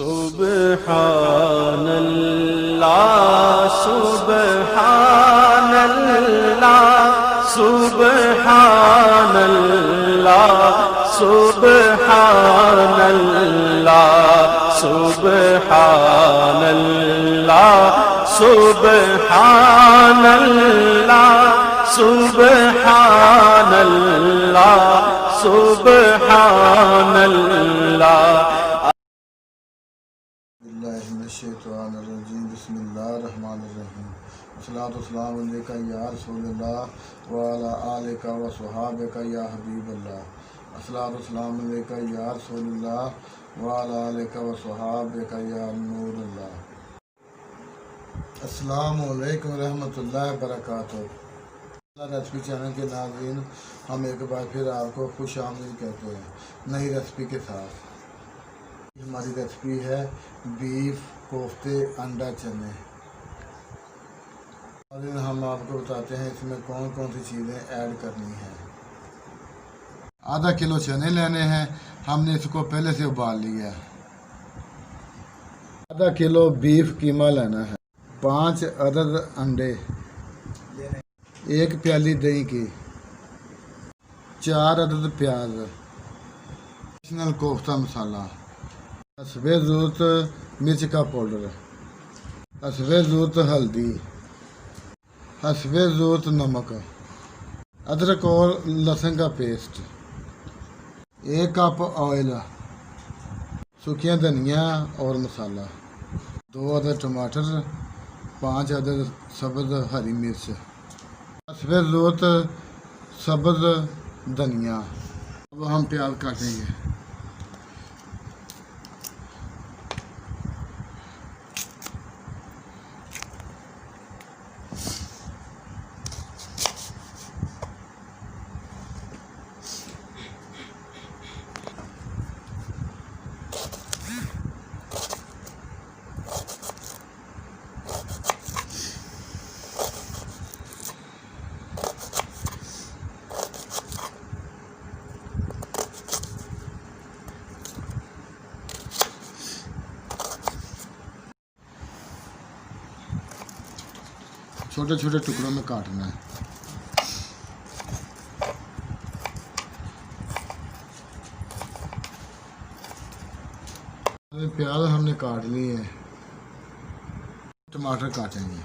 सुब्हानल्लाह सुब्हानल्लाह सुब्हानल्लाह सुब्हानल्लाह सुब्हानल्लाह सुब्हानल्लाह सुब्हानल्लाह सुब्हानल्लाह। बिस्मिल्लाहिर्रहमानिर्रहीम। अस्सलातु वस्सलामु अलैका या रसूलल्लाह व अला आलिका व सहाबिका या हबीबल्लाह। अस्सलातु वस्सलामु अलैका या रसूलल्लाह व अला आलिका व सहाबिका या नूरल्लाह। अस्सलामु अलैकुम रहमतुल्लाहि व बरकातुहू। रेसिपी चैनल के नाज़रीन, हम एक बार फिर आपको खुश आमदीद कहते हैं नई रेसिपी के साथ। हमारी रेसिपी है बीफ कोफ्ते अंडा चने। और हम आपको बताते हैं इसमें कौन कौन सी चीज़ें ऐड करनी है। आधा किलो चने लेने हैं, हमने इसको पहले से उबाल लिया है। आधा किलो बीफ कीमा लेना है, 5 अदद अंडे, 1 प्याली दही की, 4 अदद प्याज, नेशनल कोफ्ता मसाला, हस्बे ज़रूरत मिर्च का पाउडर, हस्बे ज़रूरत हल्दी, हस्बे ज़रूरत नमक, अदरक और लहसुन का पेस्ट, 1 कप ऑयल, सूखिया धनिया और मसाला, 2 अदद टमाटर, 5 अदद सब्ज़ हरी मिर्च, हस्बे ज़रूरत सब्ज़ धनिया। अब हम प्याज काटेंगे। छोटे छोटे टुकड़ों में काटना है। प्याज हमने काट लिए हैं, टमाटर काटेंगे।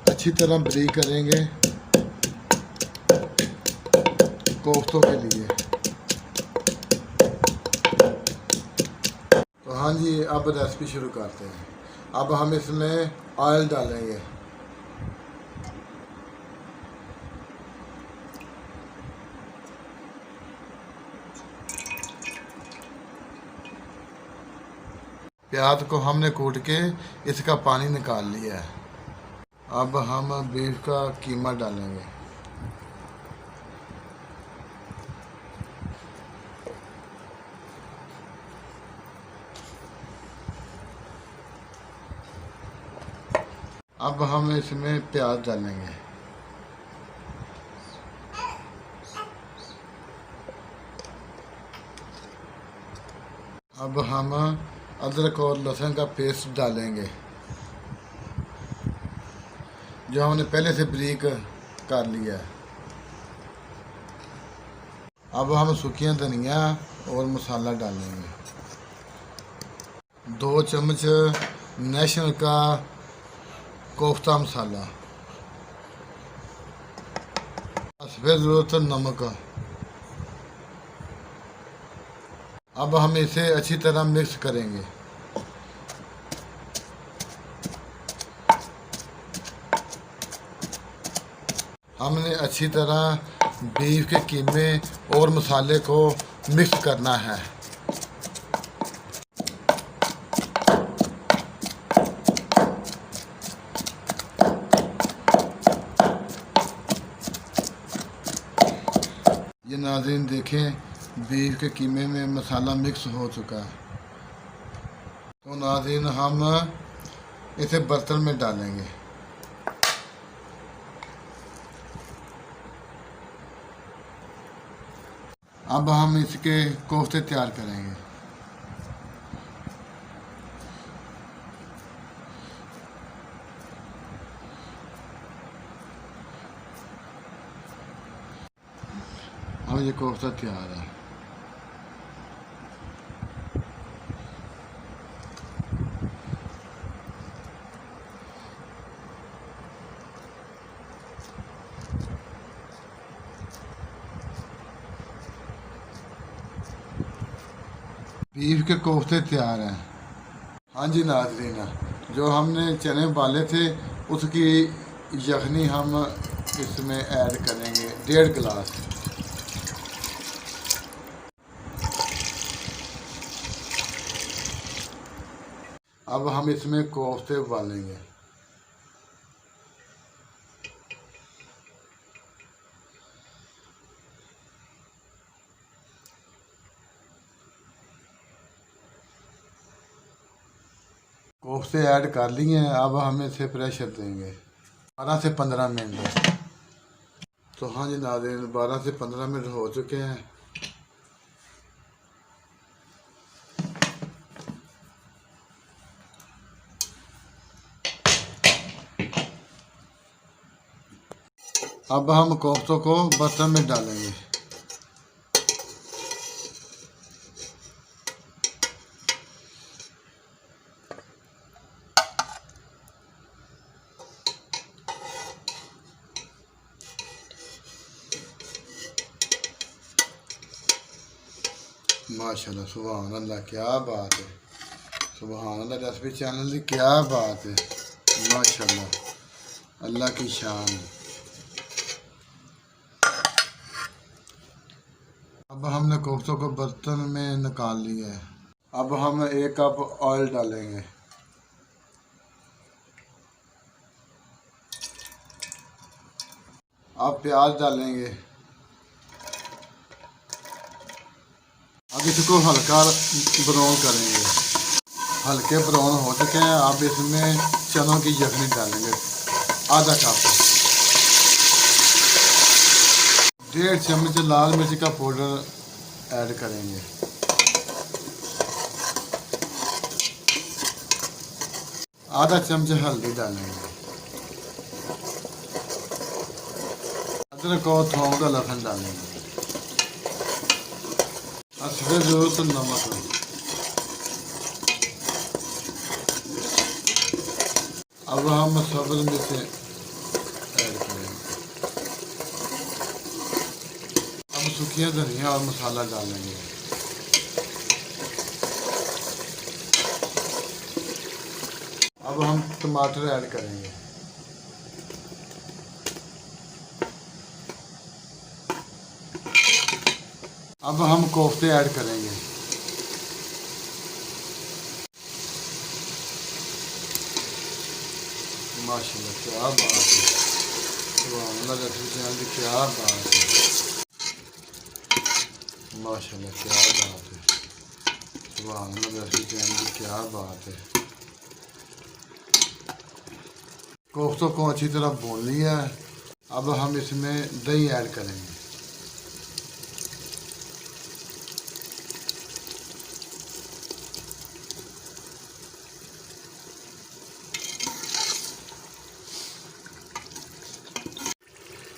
अच्छी तरह ब्रीक करेंगे कोफ्तों के लिए। तो हाँ जी, अब रेसिपी शुरू करते हैं। अब हम इसमें ऑयल डालेंगे। प्याज को हमने कूट के इसका पानी निकाल लिया है। अब हम बीफ का कीमा डालेंगे। अब हम इसमें प्याज डालेंगे। अब हम अदरक और लहसुन का पेस्ट डालेंगे जो हमने पहले से ब्रीक कर लिया है। अब हम सूखिया धनिया और मसाला डालेंगे। 2 चम्मच नेशनल का कोफ्ता मसाला, हस्बे ज़रूरत नमक। अब हम इसे अच्छी तरह मिक्स करेंगे। हमने अच्छी तरह बीफ के कीमे और मसाले को मिक्स करना है। ये नाज़रीन देखें, बीफ के कीमे में मसाला मिक्स हो चुका है। तो नाज़रीन हम इसे बर्तन में डालेंगे। अब हम इसके कोफ्ते तैयार करेंगे। अब ये कोफ्ता तैयार है। बीफ के कोफ्ते तैयार हैं। हाँ जी नाज़रीन, जो हमने चने उबाले थे उसकी यखनी हम इसमें ऐड करेंगे 1.5 गिलास। अब हम इसमें कोफ्ते उबालेंगे। कोफ्ते ऐड कर लिए हैं। अब हम इसे प्रेशर देंगे 12 से 15 मिनट। तो हाँ जी नाज़रीन, 12 से 15 मिनट हो चुके हैं। अब हम कोफ्तों को बर्तन में डालेंगे। माशाल्लाह, सुभान अल्लाह, क्या बात है। सुभान अल्लाह, रेसिपी चैनल की क्या बात है। माशाल्लाह, अल्लाह की शान। अब हमने कोफ्तों को बर्तन में निकाल लिया है। अब हम 1 कप ऑयल डालेंगे। अब प्याज डालेंगे। अब इसको हल्का ब्राउन करेंगे। हल्के ब्राउन हो चुके हैं। अब इसमें चनों की यखनी डालेंगे, आधा कप। 1.5 चम्मच लाल मिर्च का पाउडर ऐड करेंगे। आधा चम्मच हल्दी डालेंगे। अदरक और थोम का लहसुन डालेंगे। हस्बे ज़रूरत नमक। अब हम सब्ज़ में से ऐड करेंगे। अब सूखिया धनिया और मसाला डालेंगे। अब हम टमाटर ऐड करेंगे। अब हम कोफ्ते ऐड करेंगे। माशाल्लाह, क्या बात है। सुभान अल्लाह, रेसिपी चैनल की क्या बात है। माशाल्लाह, क्या बात है। सुभान अल्लाह, रेसिपी चैनल की क्या बात है। कोफ्तों को अच्छी तरह भून लिया है। अब हम इसमें दही ऐड करेंगे।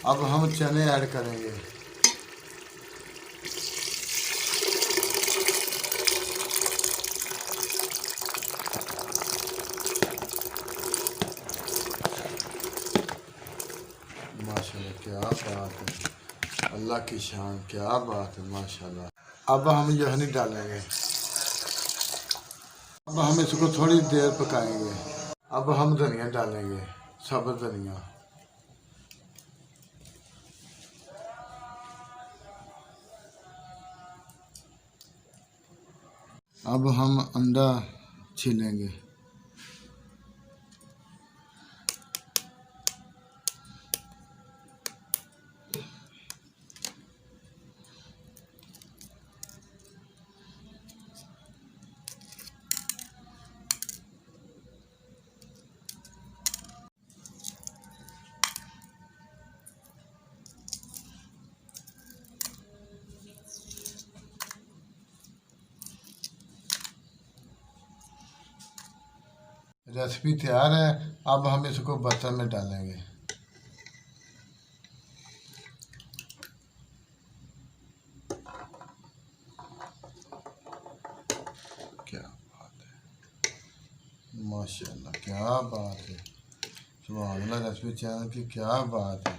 अब हम चने ऐड करेंगे। माशाल्लाह, क्या बात है। अल्लाह की शान, क्या बात है। माशाल्लाह। अब हम यखनी डालेंगे। अब हम इसको थोड़ी देर पकाएंगे। अब हम धनिया डालेंगे, सब्ज़ धनिया। अब हम अंडा छीलेंगे। रेसिपी तैयार है। अब हम इसको बर्तन में डालेंगे। क्या बात है, माशाल्लाह, क्या बात है, सुभान अल्लाह। रेसिपी चैनल की क्या बात है,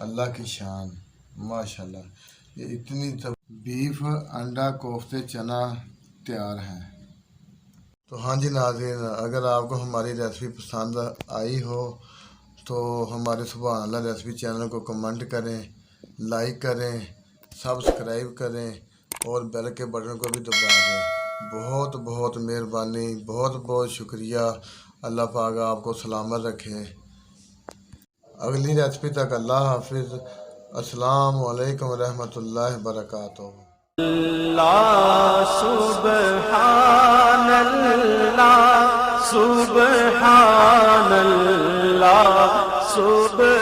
अल्लाह की शान, माशाल्लाह। ये इतनी बीफ अंडा कोफ्ते चना तैयार हैं। तो हाँ जी नाज़रीन, अगर आपको हमारी रेसिपी पसंद आई हो तो हमारे सुभान अल्लाह रेसिपी चैनल को कमेंट करें, लाइक करें, सब्सक्राइब करें और बेल के बटन को भी दबा दें। बहुत बहुत मेहरबानी, बहुत बहुत शुक्रिया। अल्लाह पाक आपको सलामत रखे। अगली रेसिपी तक अल्लाह हाफिज़। अस्सलाम वालेकुम रहमतुल्लाहि व बरकातुहू। सुबहानल्लाह सुबहानल्लाह सुबह